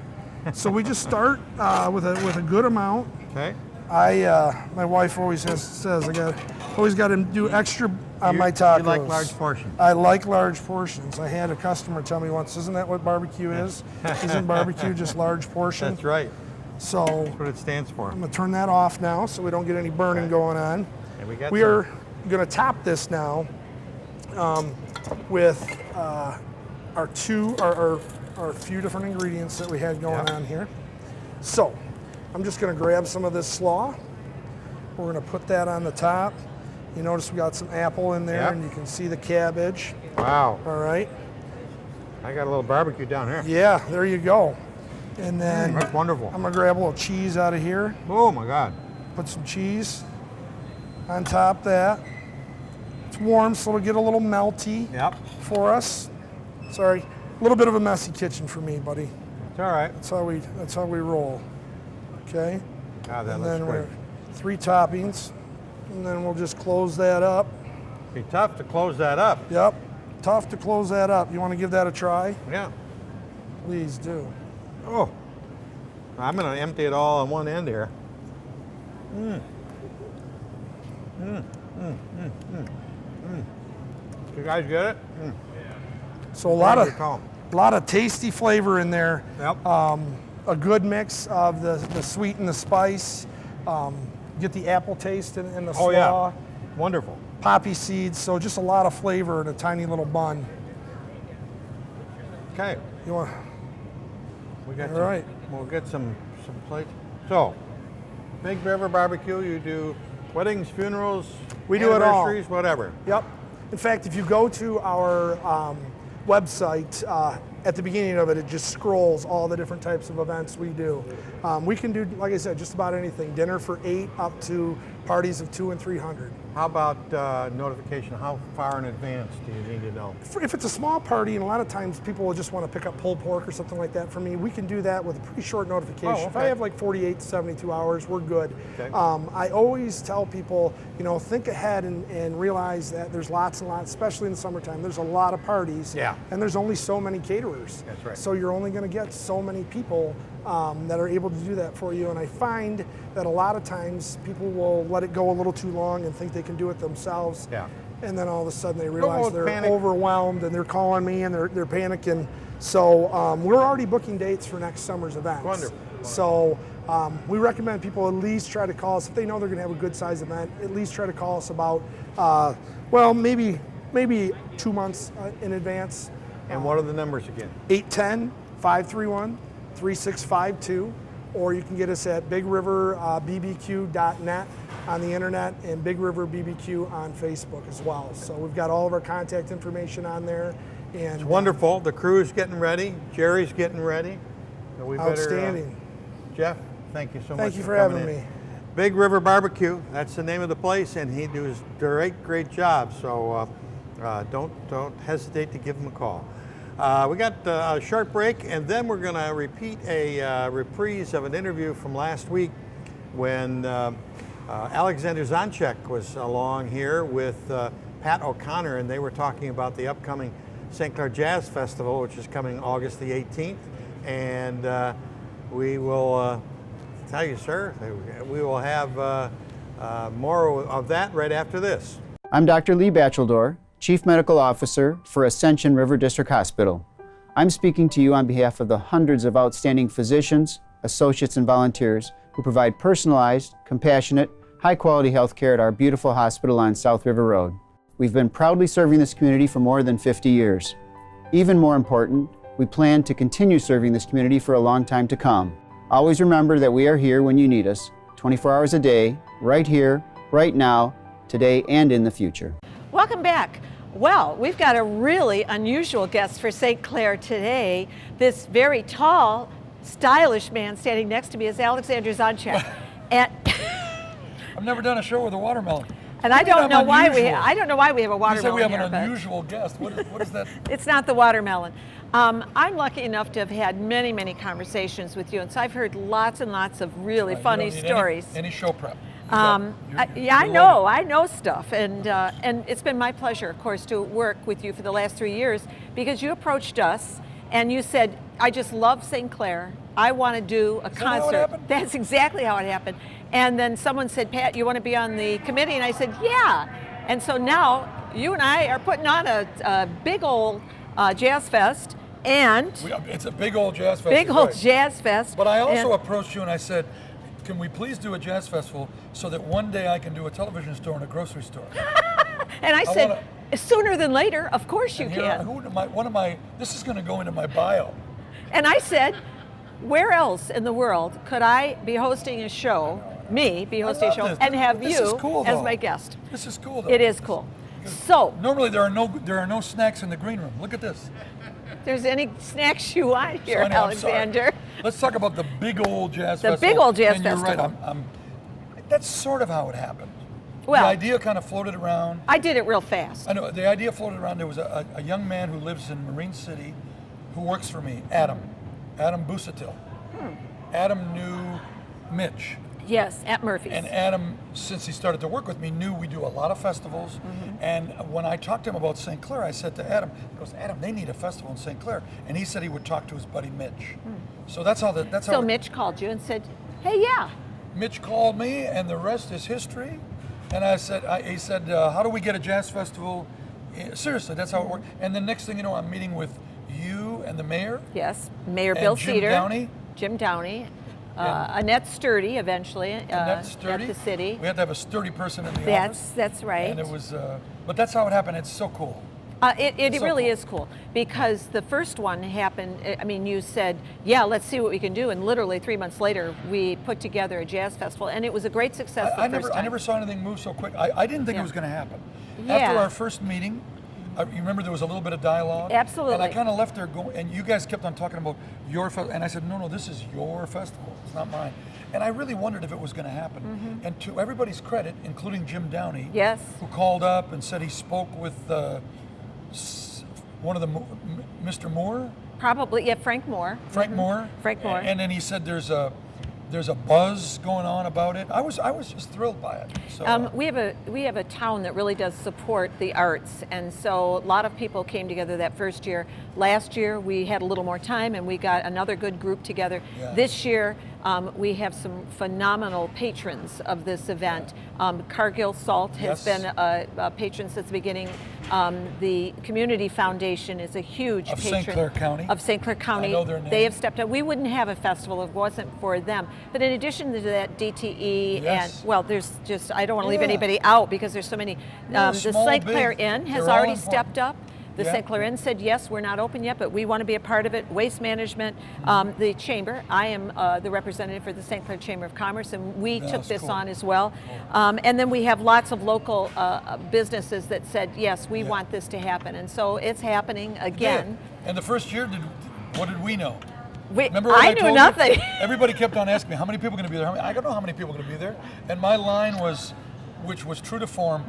Speaker 3: So we just start with a good amount.
Speaker 2: Okay.
Speaker 3: My wife always says I always got to do extra on my tacos.
Speaker 2: You like large portions.
Speaker 3: I like large portions. I had a customer tell me once, "Isn't that what barbecue is? Isn't barbecue just large portion?"
Speaker 2: That's right.
Speaker 3: So
Speaker 2: That's what it stands for.
Speaker 3: I'm gonna turn that off now, so we don't get any burning going on.
Speaker 2: And we got
Speaker 3: We are gonna top this now with our few different ingredients that we had going on here. So I'm just gonna grab some of this slaw. We're gonna put that on the top. You notice we got some apple in there,
Speaker 2: Yep.
Speaker 3: and you can see the cabbage.
Speaker 2: Wow.
Speaker 3: All right.
Speaker 2: I got a little barbecue down here.
Speaker 3: Yeah, there you go. And then
Speaker 2: That's wonderful.
Speaker 3: I'm gonna grab a little cheese out of here.
Speaker 2: Oh my God.
Speaker 3: Put some cheese on top of that. It's warm, so it'll get a little melty for us. Sorry, a little bit of a messy kitchen for me, buddy.
Speaker 2: It's all right.
Speaker 3: That's how we roll. Okay.
Speaker 2: Ah, that
Speaker 3: and
Speaker 2: looks
Speaker 3: then
Speaker 2: great.
Speaker 3: 3 toppings, and then we'll just close that up.
Speaker 2: Be tough to close that up.
Speaker 3: Yep, tough to close that up. You want to give that a try?
Speaker 2: Yeah.
Speaker 3: Please do.
Speaker 2: Oh, I'm going to empty it all on one end here. You guys get it?
Speaker 3: So a lot of tasty flavor in there.
Speaker 2: Yep.
Speaker 3: A good mix of the sweet and the spice. Get the apple taste in the slaw.
Speaker 2: Oh yeah, wonderful.
Speaker 3: Poppy seeds, so just a lot of flavor in a tiny little bun.
Speaker 2: Okay.
Speaker 3: You want?
Speaker 2: We got
Speaker 3: All
Speaker 2: some,
Speaker 3: right.
Speaker 2: We'll get some plates. So, Big River BBQ, you do weddings, funerals,
Speaker 3: We do it all.
Speaker 2: anniversaries, whatever.
Speaker 3: Yep. In fact, if you go to our website, at the beginning of it, it just scrolls all the different types of events we do. We can do, like I said, just about anything. Dinner for 8 up to parties of 200 and 300.
Speaker 2: How about notification? How far in advance do you need to know?
Speaker 3: If it's a small party, and a lot of times people will just want to pick up pulled pork or something like that for me, we can do that with a pretty short notification.
Speaker 2: Oh, okay.
Speaker 3: If I have like 48 to 72 hours, we're good.
Speaker 2: Okay.
Speaker 3: I always tell people, think ahead and realize that there's lots and lots, especially in the summertime, there's a lot of parties.
Speaker 2: Yeah.
Speaker 3: And there's only so many caterers.
Speaker 2: That's right.
Speaker 3: So you're only going to get so many people that are able to do that for you. And I find that a lot of times people will let it go a little too long and think they can do it themselves.
Speaker 2: Yeah.
Speaker 3: And then all of a sudden they realize they're
Speaker 2: panic.
Speaker 3: overwhelmed and they're calling me and they're panicking. So we're already booking dates for next summer's events.
Speaker 2: Wonderful.
Speaker 3: So we recommend people at least try to call us if they know they're going to have a good size event. At least try to call us about maybe 2 months in advance.
Speaker 2: And what are the numbers again?
Speaker 3: 810-531-3652, or you can get us at bigriverbbq.net on the internet and Big River BBQ on Facebook as well. So we've got all of our contact information on there. And
Speaker 2: It's wonderful. The crew's getting ready. Jerry's getting ready. So we
Speaker 3: outstanding.
Speaker 2: Jeff, thank you so much.
Speaker 3: Thank you for
Speaker 2: coming
Speaker 3: having
Speaker 2: in.
Speaker 3: me.
Speaker 2: Big River BBQ. That's the name of the place, and he does a great job. So don't hesitate to give him a call. We got a short break, and then we're going to repeat a reprise of an interview from last week when Alexander Zonchek was along here with Pat O'Connor, and they were talking about the upcoming St. Clair Jazz Festival, which is coming August the 18th. And we will tell you, sir, we will have more of that right after this.
Speaker 4: I'm Dr. Lee Batcheldor, Chief Medical Officer for Ascension River District Hospital. I'm speaking to you on behalf of the hundreds of outstanding physicians, associates, and volunteers who provide personalized, compassionate, high-quality health care at our beautiful hospital on South River Road. We've been proudly serving this community for more than 50 years. Even more important, we plan to continue serving this community for a long time to come. Always remember that we are here when you need us, 24 hours a day, right here, right now, today, and in the future.
Speaker 5: Welcome back. Well, we've got a really unusual guest for St. Clair today. This very tall, stylish man standing next to me is Alexander Zonchek. And
Speaker 6: I've never done a show with a watermelon.
Speaker 5: And I don't know why we have a watermelon.
Speaker 6: You said we have
Speaker 5: here,
Speaker 6: an
Speaker 5: but
Speaker 6: unusual guest. What is that?
Speaker 5: It's not the watermelon. I'm lucky enough to have had many, many conversations with you, and so I've heard lots and lots of really
Speaker 6: You
Speaker 5: funny
Speaker 6: don't need
Speaker 5: stories.
Speaker 6: Any show prep.
Speaker 5: I know stuff, and it's been my pleasure, of course, to work with you for the last 3 years because you approached us and you said, "I just love St. Clair. I want to do a concert."
Speaker 6: How it happened?
Speaker 5: That's exactly how it happened. And then someone said, "Pat, you want to be on the committee?" And I said, "Yeah." And so now you and I are putting on a big old jazz fest, and
Speaker 6: It's a big old jazz fest.
Speaker 5: big old jazz fest.
Speaker 6: But I also
Speaker 5: and-
Speaker 6: approached you and I said, "Can we please do a jazz festival so that one day I can do a television store and a grocery store?"
Speaker 5: And I said, sooner than later, of course you
Speaker 6: And here,
Speaker 5: can.
Speaker 6: this is going to go into my bio.
Speaker 5: And I said, where else in the world could I be hosting a show, a show, and have
Speaker 6: This is
Speaker 5: you
Speaker 6: cool,
Speaker 5: as
Speaker 6: though.
Speaker 5: my guest?
Speaker 6: This is cool, though.
Speaker 5: It is cool. So,
Speaker 6: Normally there are no snacks in the green room. Look at this.
Speaker 5: if there's any snacks you want here,
Speaker 6: Sonia, I'm sorry.
Speaker 5: Alexander.
Speaker 6: Let's talk about the big old jazz
Speaker 5: The
Speaker 6: festival.
Speaker 5: big old jazz
Speaker 6: and you're
Speaker 5: festival.
Speaker 6: right. That's sort of how it happened.
Speaker 5: Well,
Speaker 6: the idea kind of floated around.
Speaker 5: I did it real fast.
Speaker 6: I know, the idea floated around. There was a young man who lives in Marine City who works for me, Adam Busatil. Adam knew Mitch.
Speaker 5: Yes, at Murphy's.
Speaker 6: And Adam, since he started to work with me, knew we do a lot of festivals. And when I talked to him about St. Clair, I said to Adam, he goes, Adam, they need a festival in St. Clair. And he said he would talk to his buddy Mitch. So that's how
Speaker 5: So Mitch called you and said, hey, yeah.
Speaker 6: Mitch called me, and the rest is history. And I said, he said, how do we get a jazz festival? Seriously, that's how it worked. And the next thing you know, I'm meeting with you and the mayor.
Speaker 5: Yes, Mayor
Speaker 6: and
Speaker 5: Bill
Speaker 6: Jim
Speaker 5: Cedar.
Speaker 6: Downey.
Speaker 5: Jim Downey. Annette Sturdy eventually
Speaker 6: Annette Sturdy.
Speaker 5: at the city.
Speaker 6: We had to have a sturdy person in the office.
Speaker 5: That's right.
Speaker 6: And it was, but that's how it happened. It's so cool.
Speaker 5: It
Speaker 6: so
Speaker 5: really
Speaker 6: cool.
Speaker 5: is cool because the first one happened, I mean, you said, yeah, let's see what we can do. And literally 3 months later, we put together a jazz festival and it was a great success the first time.
Speaker 6: I never saw anything move so quick. I didn't think it was going to happen.
Speaker 5: Yeah.
Speaker 6: After our first meeting, you remember there was a little bit of dialogue?
Speaker 5: Absolutely.
Speaker 6: And I kind of left there going, and you guys kept on talking about your festival. And I said, no, this is your festival. It's not mine. And I really wondered if it was going to happen. And to everybody's credit, including Jim Downey,
Speaker 5: Yes.
Speaker 6: who called up and said he spoke with one of the, Mr. Moore?
Speaker 5: Probably, yeah, Frank Moore.
Speaker 6: Frank Moore.
Speaker 5: Frank Moore.
Speaker 6: And then he said there's a buzz going on about it. I was just thrilled by it. So,
Speaker 5: We have a town that really does support the arts, and so a lot of people came together that first year. Last year we had a little more time, and we got another good group together.
Speaker 6: Yeah.
Speaker 5: This year we have some phenomenal patrons of this event. Cargill Salt has
Speaker 6: Yes.
Speaker 5: been a patron since the beginning. The Community Foundation is a huge
Speaker 6: Of
Speaker 5: patron
Speaker 6: St. Clair County.
Speaker 5: of St. Clair County.
Speaker 6: I know their name.
Speaker 5: They have stepped up. We wouldn't have a festival if it wasn't for them. But in addition to that, DTE
Speaker 6: Yes.
Speaker 5: and, well, there's just, I don't want to leave
Speaker 6: Yeah.
Speaker 5: anybody out because there's so many.
Speaker 6: No,
Speaker 5: The
Speaker 6: small,
Speaker 5: St. Clair
Speaker 6: big,
Speaker 5: Inn has
Speaker 6: they're all
Speaker 5: already
Speaker 6: important.
Speaker 5: stepped up. The
Speaker 6: Yeah.
Speaker 5: St. Clair Inn said, yes, we're not open yet, but we want to be a part of it. Waste management, the chamber. I am the representative for the St. Clair Chamber of Commerce, and we took
Speaker 6: that's
Speaker 5: this
Speaker 6: cool.
Speaker 5: on as well. And then we have lots of local businesses that said, yes, we want this to happen. And so it's happening again.
Speaker 6: Yeah. And the first year, what did we know?
Speaker 5: We,
Speaker 6: Remember what
Speaker 5: I
Speaker 6: I
Speaker 5: knew
Speaker 6: told
Speaker 5: nothing.
Speaker 6: You? Everybody kept on asking me, how many people are going to be there? I don't know how many people are going to be there. And my line was, which was true to form,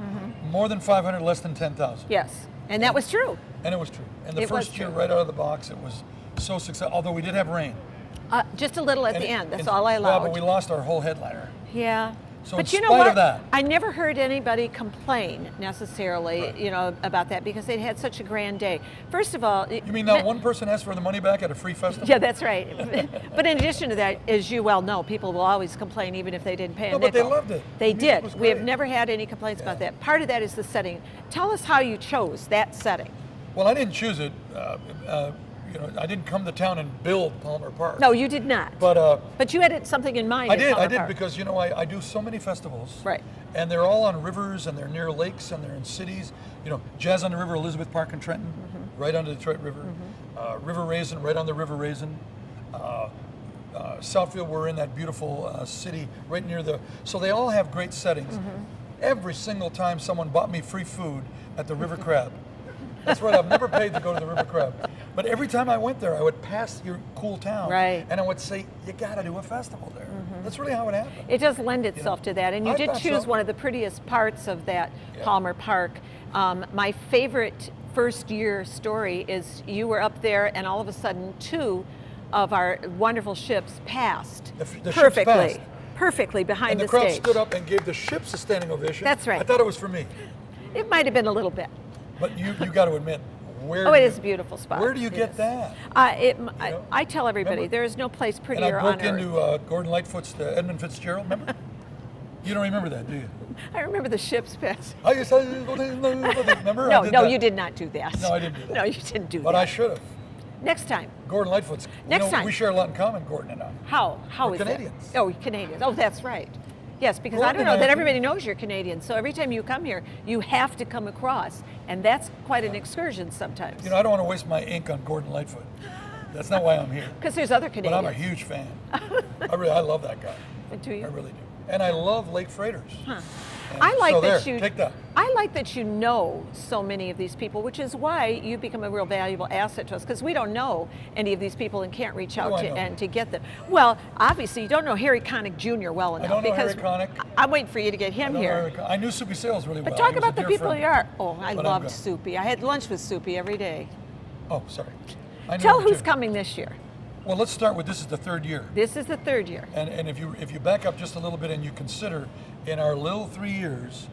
Speaker 6: more than 500, less than 10,000.
Speaker 5: Yes, and that was true.
Speaker 6: And it was true. And the
Speaker 5: It was
Speaker 6: first year,
Speaker 5: true.
Speaker 6: right out of the box, it was so successful. Although we did have rain.
Speaker 5: Just a little at
Speaker 6: And
Speaker 5: the
Speaker 6: it-
Speaker 5: end. That's
Speaker 6: and-
Speaker 5: all I allowed.
Speaker 6: Well, but we lost our whole headliner.
Speaker 5: Yeah.
Speaker 6: So
Speaker 5: but
Speaker 6: in
Speaker 5: you know
Speaker 6: spite
Speaker 5: what?
Speaker 6: of that-
Speaker 5: I never heard anybody complain necessarily,
Speaker 6: Right.
Speaker 5: you know, about that because they had such a grand day. First of all,
Speaker 6: You mean not one person asked for the money back at a free festival?
Speaker 5: Yeah, that's right. But in addition to that, as you well know, people will always complain even if they didn't pay a
Speaker 6: No, but they
Speaker 5: nickel.
Speaker 6: loved it.
Speaker 5: They
Speaker 6: The music was
Speaker 5: did. We have
Speaker 6: great.
Speaker 5: never had any complaints about that. Part of that is the setting. Tell us how you chose that setting.
Speaker 6: Well, I didn't choose it. I didn't come to town and build Palmer Park.
Speaker 5: No, you did not.
Speaker 6: But
Speaker 5: you had something in mind.
Speaker 6: I
Speaker 5: at
Speaker 6: did.
Speaker 5: Palmer
Speaker 6: I did
Speaker 5: Park.
Speaker 6: because I do so many festivals.
Speaker 5: Right.
Speaker 6: And they're all on rivers and they're near lakes and they're in cities. Jazz on the River, Elizabeth Park and Trenton, right on the Detroit River. River Raisin, right on the River Raisin. Southfield, we're in that beautiful city right near so they all have great settings. Every single time someone bought me free food at the River Crab. That's right, I've never paid to go to the River Crab. But every time I went there, I would pass your cool town.
Speaker 5: Right.
Speaker 6: And I would say, you gotta do a festival there. That's really how it happened.
Speaker 5: It does lend itself to that, and you
Speaker 6: I
Speaker 5: did
Speaker 6: thought
Speaker 5: choose
Speaker 6: so.
Speaker 5: one of the prettiest parts of that
Speaker 6: Yeah.
Speaker 5: Palmer Park. My favorite first year story is you were up there, and all of a sudden, two of our wonderful ships passed
Speaker 6: The ships
Speaker 5: perfectly,
Speaker 6: passed.
Speaker 5: perfectly behind
Speaker 6: And the
Speaker 5: the
Speaker 6: crowd
Speaker 5: stage.
Speaker 6: stood up and gave the ships a standing ovation.
Speaker 5: That's right.
Speaker 6: I thought it was for me.
Speaker 5: It might have been a little bit.
Speaker 6: But you got to admit, where
Speaker 5: Oh,
Speaker 6: do
Speaker 5: it
Speaker 6: you-
Speaker 5: is a beautiful spot.
Speaker 6: Where do you
Speaker 5: It
Speaker 6: get
Speaker 5: is.
Speaker 6: that?
Speaker 5: I tell everybody
Speaker 6: remember-
Speaker 5: there is no place
Speaker 6: And
Speaker 5: prettier
Speaker 6: I
Speaker 5: on
Speaker 6: broke
Speaker 5: earth.
Speaker 6: into Gordon Lightfoot's Edmund Fitzgerald, remember? You don't remember that, do you?
Speaker 5: I remember the ships pass.
Speaker 6: I used to, remember?
Speaker 5: No,
Speaker 6: I did
Speaker 5: no,
Speaker 6: that.
Speaker 5: you did not do that.
Speaker 6: No, I didn't do that.
Speaker 5: No, you didn't do
Speaker 6: But
Speaker 5: that.
Speaker 6: I should have.
Speaker 5: Next time.
Speaker 6: Gordon Lightfoot's.
Speaker 5: Next time.
Speaker 6: We share a lot in common, Gordon and I.
Speaker 5: How
Speaker 6: We're
Speaker 5: is
Speaker 6: Canadians.
Speaker 5: that? Oh, Canadians. Oh, that's right. Yes, because I
Speaker 6: Gordon
Speaker 5: don't
Speaker 6: and
Speaker 5: know
Speaker 6: I
Speaker 5: that
Speaker 6: have
Speaker 5: everybody knows you're Canadian. So every time you come here, you have to come across, and that's quite an excursion sometimes.
Speaker 6: I don't want to waste my ink on Gordon Lightfoot. That's not why I'm here.
Speaker 5: Because there's other
Speaker 6: But
Speaker 5: Canadians.
Speaker 6: I'm a huge fan. I love that guy.
Speaker 5: Do you?
Speaker 6: I really do. And I love Lake Freighters.
Speaker 5: Huh.
Speaker 6: And
Speaker 5: I like
Speaker 6: so
Speaker 5: that
Speaker 6: there,
Speaker 5: you.
Speaker 6: take that.
Speaker 5: I like that you know so many of these people, which is why you become a real valuable asset to us, because we don't know any of these people and can't reach out
Speaker 6: do I
Speaker 5: to
Speaker 6: know?
Speaker 5: and to get them. Well, obviously you don't know Harry Connick Jr. well enough,
Speaker 6: don't know
Speaker 5: because
Speaker 6: Harry Connick.
Speaker 5: I'm waiting for you to get him here.
Speaker 6: I knew Soupy Sales really well.
Speaker 5: But
Speaker 6: He
Speaker 5: talk
Speaker 6: was a
Speaker 5: about the
Speaker 6: dear
Speaker 5: people
Speaker 6: friend.
Speaker 5: you are. Oh, I
Speaker 6: But I'm
Speaker 5: loved
Speaker 6: good.
Speaker 5: Soupy. I had lunch with Soupy every day.
Speaker 6: Oh, sorry. I knew
Speaker 5: Tell
Speaker 6: him
Speaker 5: who's
Speaker 6: too.
Speaker 5: coming this year.
Speaker 6: Well, let's start with this is the third year.
Speaker 5: This is the third year.
Speaker 6: And if you back up just a little bit and you consider in our little 3 years,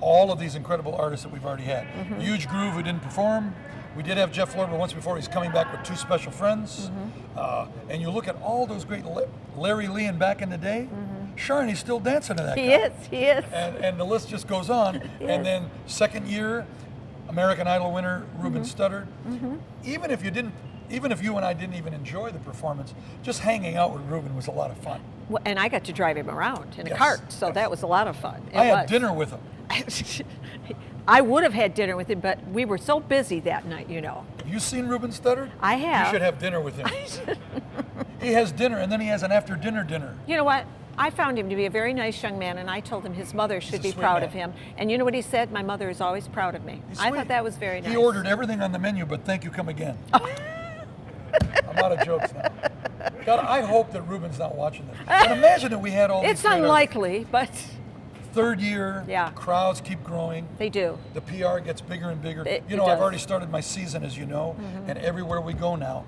Speaker 6: all of these incredible artists that we've already had.
Speaker 5: Mm-hmm.
Speaker 6: Huge Groove, who didn't perform. We did have Jeff Lorber once before. He's coming back with 2 special friends.
Speaker 5: Mm-hmm.
Speaker 6: And you look at all those great Larry Lee and back in the day. Sharnie's still dancing to that
Speaker 5: He
Speaker 6: guy.
Speaker 5: is. He is.
Speaker 6: And the list just goes on. And then second year, American Idol winner Ruben Studdard. Even if you and I didn't even enjoy the performance, just hanging out with Ruben was a lot of fun.
Speaker 5: Well, and I got to drive him around in a
Speaker 6: Yes,
Speaker 5: cart, so
Speaker 6: yes.
Speaker 5: that was a lot of fun. It
Speaker 6: I had
Speaker 5: was.
Speaker 6: dinner with him.
Speaker 5: I would have had dinner with him, but we were so busy that night, you know.
Speaker 6: Have you seen Ruben Studdard?
Speaker 5: I have.
Speaker 6: You should have dinner with him. He has dinner, and then he has an after dinner.
Speaker 5: You know what? I found him to be a very nice young man, and I told him his mother should
Speaker 6: a
Speaker 5: be
Speaker 6: sweet
Speaker 5: proud
Speaker 6: man.
Speaker 5: of him. And you know what he said? My mother is always proud of me.
Speaker 6: He's
Speaker 5: I
Speaker 6: sweet.
Speaker 5: thought that was very nice.
Speaker 6: He ordered everything on the menu, but thank you, come again. I'm out of jokes now. God, I hope that Ruben's not watching this. But imagine that we had all
Speaker 5: It's
Speaker 6: these great
Speaker 5: unlikely, but
Speaker 6: artists. Third year,
Speaker 5: Yeah.
Speaker 6: crowds keep growing.
Speaker 5: they do.
Speaker 6: The PR gets bigger and bigger.
Speaker 5: It
Speaker 6: You know, I've
Speaker 5: does. Mm-hmm.
Speaker 6: already started my season, as you know, and everywhere we go now,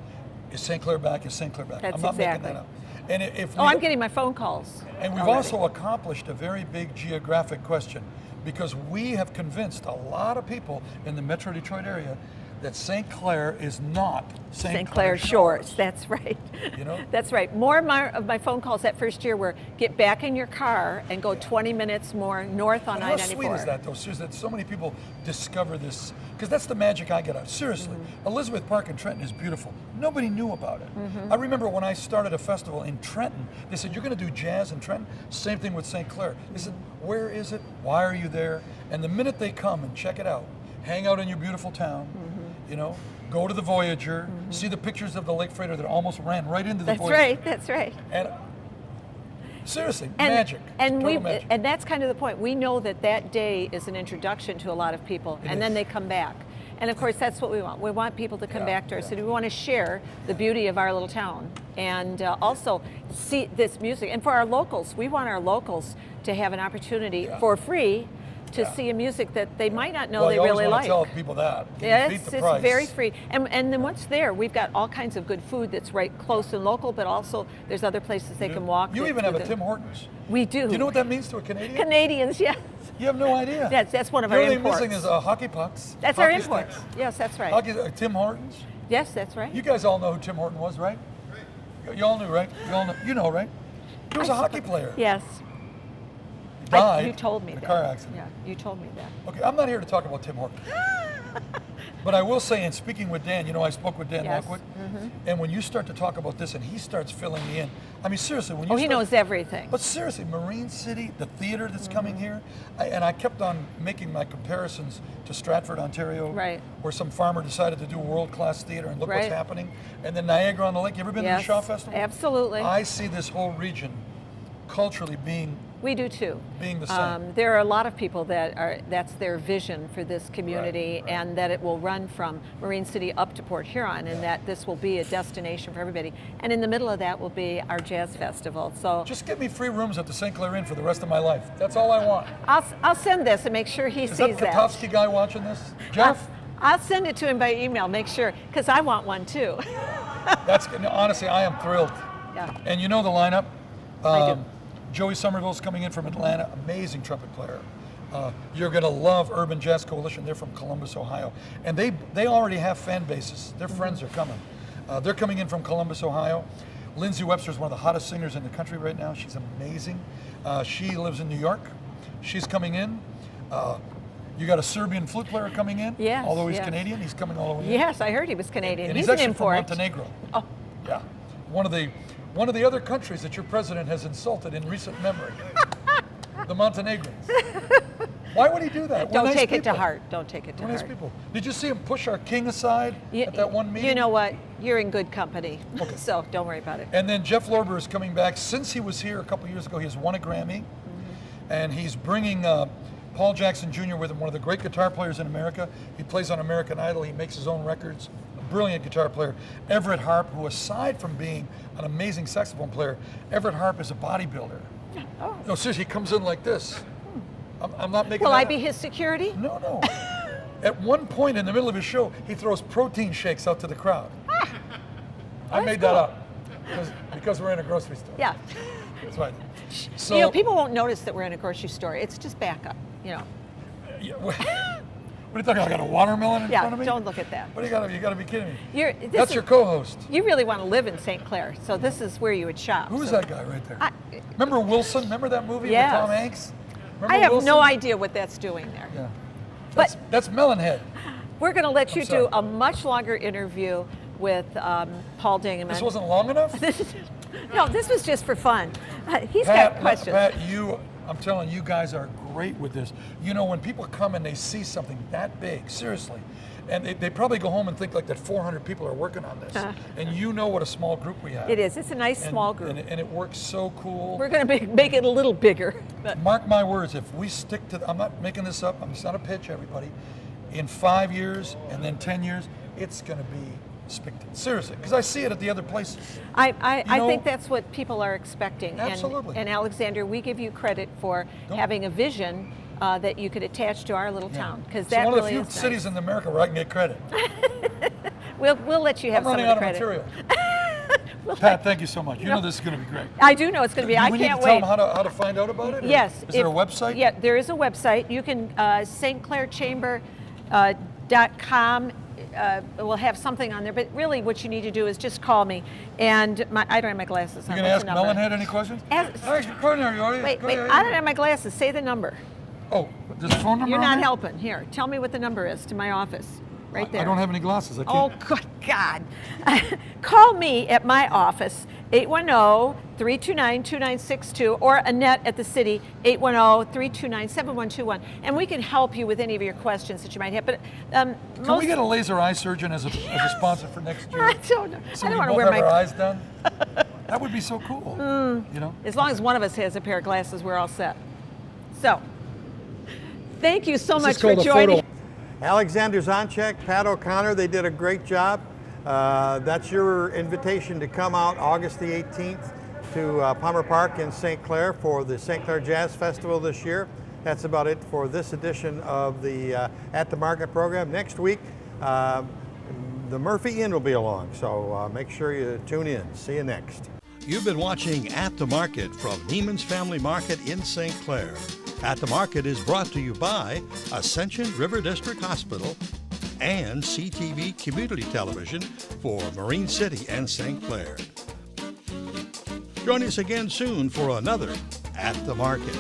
Speaker 6: is St. Clair back, is St. Clair back.
Speaker 5: That's
Speaker 6: I'm not
Speaker 5: exactly.
Speaker 6: making that up. And if
Speaker 5: Oh,
Speaker 6: we,
Speaker 5: I'm getting my phone calls.
Speaker 6: and we've
Speaker 5: already.
Speaker 6: also accomplished a very big geographic question, because we have convinced a lot of people in the Metro Detroit area that St. Clair is not
Speaker 5: St. Clair Shores. That's right.
Speaker 6: You know?
Speaker 5: That's right. More of my phone calls that first year were get back in your car and go 20 minutes more north on
Speaker 6: And
Speaker 5: I-94.
Speaker 6: how sweet is that, though, Susan, that so many people discover this, because that's the magic I get out. Seriously, Elizabeth Park in Trenton is beautiful. Nobody knew about it. I remember when I started a festival in Trenton, they said, you're going to do jazz in Trenton? Same thing with St. Clair. They said, where is it? Why are you there? And the minute they come and check it out, hang out in your beautiful town, you know, go to the Voyager, see the pictures of the Lake Freighter that almost ran right into the
Speaker 5: That's
Speaker 6: Voyager.
Speaker 5: right. That's right.
Speaker 6: And seriously,
Speaker 5: And,
Speaker 6: magic.
Speaker 5: And
Speaker 6: Total magic.
Speaker 5: and that's kind of the point. We know that that day is an introduction to a lot of people, and then
Speaker 6: is.
Speaker 5: they come back. And of course, that's what we want. We want people to come
Speaker 6: Yeah,
Speaker 5: back to our
Speaker 6: yeah.
Speaker 5: city. We want to share the beauty of our little town, and also see this music. And for our locals, we want our locals to have an opportunity for free to see a music that they might not know
Speaker 6: well,
Speaker 5: they
Speaker 6: you always
Speaker 5: really
Speaker 6: want
Speaker 5: like.
Speaker 6: to tell people that. You
Speaker 5: Yes,
Speaker 6: beat the
Speaker 5: it's
Speaker 6: price.
Speaker 5: very free. And then once there, we've got all kinds of good food that's right close and local, but also there's other places they can walk.
Speaker 6: You
Speaker 5: to-
Speaker 6: even
Speaker 5: to
Speaker 6: have a
Speaker 5: the-
Speaker 6: Tim Hortons.
Speaker 5: We do.
Speaker 6: Do you know what that means to a Canadian?
Speaker 5: Canadians, yes.
Speaker 6: You have no idea.
Speaker 5: That's one of
Speaker 6: the
Speaker 5: our
Speaker 6: only
Speaker 5: imports.
Speaker 6: thing missing is hockey pucks.
Speaker 5: That's our
Speaker 6: hockey
Speaker 5: imports.
Speaker 6: sticks.
Speaker 5: Yes, that's right.
Speaker 6: Hockey, Tim Hortons.
Speaker 5: Yes, that's right.
Speaker 6: You guys all know who Tim Horton was, right? You all knew, right? You know, right? He was a hockey player.
Speaker 5: Yes.
Speaker 6: He died
Speaker 5: You told me
Speaker 6: in a
Speaker 5: that.
Speaker 6: car accident.
Speaker 5: Yeah, you told me that.
Speaker 6: Okay, I'm not here to talk about Tim Horton. But I will say, in speaking with Dan, you know, I spoke with Dan
Speaker 5: Yes.
Speaker 6: Lockwood, and when you start to talk about this and he starts filling me in, I mean, seriously, when you
Speaker 5: Oh, he
Speaker 6: start-
Speaker 5: knows everything.
Speaker 6: But seriously, Marine City, the theater that's coming here, and I kept on making my comparisons to Stratford, Ontario,
Speaker 5: Right.
Speaker 6: where some farmer decided to do world-class theater, and look what's
Speaker 5: Right.
Speaker 6: happening. And then Niagara on the Lake. You ever been to
Speaker 5: Yes,
Speaker 6: the Shaw Festival?
Speaker 5: absolutely.
Speaker 6: I see this whole region culturally being
Speaker 5: We do too.
Speaker 6: the same.
Speaker 5: There are a lot of people that's their vision for this community,
Speaker 6: Right.
Speaker 5: and that it will run from Marine City up to Port Huron, and that this will be a destination for everybody. And in the middle of that will be our jazz festival. So
Speaker 6: Just give me free rooms at the St. Clair Inn for the rest of my life. That's all I want.
Speaker 5: I'll send this and make sure he
Speaker 6: Is that
Speaker 5: sees that.
Speaker 6: Katowski guy watching this? Jeff?
Speaker 5: I'll send it to him by email, make sure, because I want one too.
Speaker 6: That's honestly, I am thrilled.
Speaker 5: Yeah.
Speaker 6: And you know the lineup.
Speaker 5: I do.
Speaker 6: Joey Somerville's coming in from Atlanta, amazing trumpet player. You're going to love Urban Jazz Coalition. They're from Columbus, Ohio, and they already have fan bases. Their friends are coming. They're coming in from Columbus, Ohio. Lindsay Webster is one of the hottest singers in the country right now. She's amazing. She lives in New York. She's coming in. You got a Serbian flute player coming in.
Speaker 5: Yes,
Speaker 6: Although he's
Speaker 5: yes.
Speaker 6: Canadian, he's coming all the way in.
Speaker 5: Yes, I heard he was Canadian.
Speaker 6: And
Speaker 5: He's
Speaker 6: he's
Speaker 5: an
Speaker 6: actually
Speaker 5: import.
Speaker 6: from Montenegro.
Speaker 5: Oh,
Speaker 6: Yeah, one of the other countries that your president has insulted in recent memory, the Montenegrins. Why would he do that? We're
Speaker 5: don't
Speaker 6: nice
Speaker 5: take it to
Speaker 6: people.
Speaker 5: heart. Don't take it to
Speaker 6: We're nice
Speaker 5: heart.
Speaker 6: people. Did you see him push our king aside at that one meeting?
Speaker 5: You know what? You're in good company.
Speaker 6: Okay.
Speaker 5: So don't worry about it.
Speaker 6: And then Jeff Lorber is coming back. Since he was here a couple years ago, he has won a Grammy, and he's bringing Paul Jackson Jr. with him, one of the great guitar players in America. He plays on American Idol. He makes his own records. A brilliant guitar player. Everett Harp, who aside from being an amazing saxophone player, Everett Harp is a bodybuilder.
Speaker 5: Oh.
Speaker 6: No, seriously, he comes in like this. I'm not making
Speaker 5: Will
Speaker 6: that
Speaker 5: I
Speaker 6: up.
Speaker 5: be his security?
Speaker 6: No. At one point in the middle of his show, he throws protein shakes out to the crowd. I made that up because we're in a grocery store.
Speaker 5: Yeah.
Speaker 6: That's right. So,
Speaker 5: You know, people won't notice that we're in a grocery store. It's just backup, you know.
Speaker 6: Yeah, what are you talking about? I got a watermelon in front of me?
Speaker 5: Yeah, don't look at that.
Speaker 6: What you gotta be kidding me.
Speaker 5: This
Speaker 6: Your co-host.
Speaker 5: You really want to live in St. Clair, so this is where you would shop.
Speaker 6: Who is
Speaker 5: so.
Speaker 6: that guy right there? Remember Wilson? Remember that movie
Speaker 5: Yes.
Speaker 6: with Tom Hanks? Remember
Speaker 5: I have
Speaker 6: Wilson?
Speaker 5: no idea what that's doing there.
Speaker 6: Yeah.
Speaker 5: But
Speaker 6: That's Melonhead.
Speaker 5: we're going to let you
Speaker 6: sorry.
Speaker 5: do a much longer interview with Paul Dingaman.
Speaker 6: This wasn't long enough?
Speaker 5: No, this was just for fun. He's
Speaker 6: Pat,
Speaker 5: got questions.
Speaker 6: Pat, I'm telling you guys are great with this. You know, when people come and they see something that big, seriously, and they probably go home and think like that 400 people are working on this. And you know what a small group we have.
Speaker 5: It is. It's a nice small group.
Speaker 6: And it works so cool.
Speaker 5: We're going to make it a little bigger. But
Speaker 6: Mark my words, if we stick to, I'm not making this up, it's not a pitch, everybody. In 5 years and then 10 years, it's going to be spectacular. Seriously, because I see it at the other places.
Speaker 5: I
Speaker 6: know-
Speaker 5: think that's what people are expecting.
Speaker 6: Absolutely.
Speaker 5: And Alexander, we give you credit for having a vision that you could attach to our little town, because
Speaker 6: It's
Speaker 5: that
Speaker 6: one of the
Speaker 5: really
Speaker 6: few
Speaker 5: is
Speaker 6: cities in America where I can get credit.
Speaker 5: We'll let you have
Speaker 6: I'm
Speaker 5: some
Speaker 6: running
Speaker 5: of
Speaker 6: out
Speaker 5: the
Speaker 6: of
Speaker 5: credit.
Speaker 6: material. Pat, thank you so much. You know this is going to be great.
Speaker 5: I do know it's going to be.
Speaker 6: Do
Speaker 5: I
Speaker 6: we
Speaker 5: can't
Speaker 6: need to
Speaker 5: wait.
Speaker 6: tell them how to find out about it? Or
Speaker 5: Yes.
Speaker 6: Is there a website?
Speaker 5: Yeah, there is a website. You can stclairchamber.com. We'll have something on there, but really what you need to do is just call me. And I don't have my glasses on.
Speaker 6: You going to
Speaker 5: What's
Speaker 6: ask
Speaker 5: the number?
Speaker 6: Melonhead any questions?
Speaker 5: Ask-
Speaker 6: All right, you're coordinator, audience.
Speaker 5: Wait,
Speaker 6: Go
Speaker 5: wait,
Speaker 6: ahead.
Speaker 5: I don't have my glasses. Say the number.
Speaker 6: Oh, there's a phone number
Speaker 5: You're
Speaker 6: on
Speaker 5: not
Speaker 6: there?
Speaker 5: helping. Here, tell me what the number is to my office. Right there.
Speaker 6: I don't have any glasses. I
Speaker 5: Oh,
Speaker 6: can't.
Speaker 5: good God. Call me at my office, 810-329-2962, or Annette at the city, 810-329-7121. And we can help you with any of your questions that you might have. But
Speaker 6: Can we get a laser eye surgeon as a sponsor for next year?
Speaker 5: I don't know.
Speaker 6: So
Speaker 5: I
Speaker 6: we
Speaker 5: don't want to
Speaker 6: both
Speaker 5: wear
Speaker 6: have
Speaker 5: my...
Speaker 6: our eyes done? That would be so cool. You know?
Speaker 5: As long as one of us has a pair of glasses, we're all set. So, thank you so much for joining.
Speaker 2: Alexander Zonchek, Pat O'Connor, they did a great job. That's your invitation to come out August the 18th to Palmer Park in St. Clair for the St. Clair Jazz Festival this year. That's about it for this edition of the At the Market program. Next week, the Murphy Inn will be along, so make sure you tune in. See you next.
Speaker 1: You've been watching At the Market from Neiman's Family Market in St. Clair. At the Market is brought to you by Ascension River District Hospital and CTV Community Television for Marine City and St. Clair. Join us again soon for another At the Market.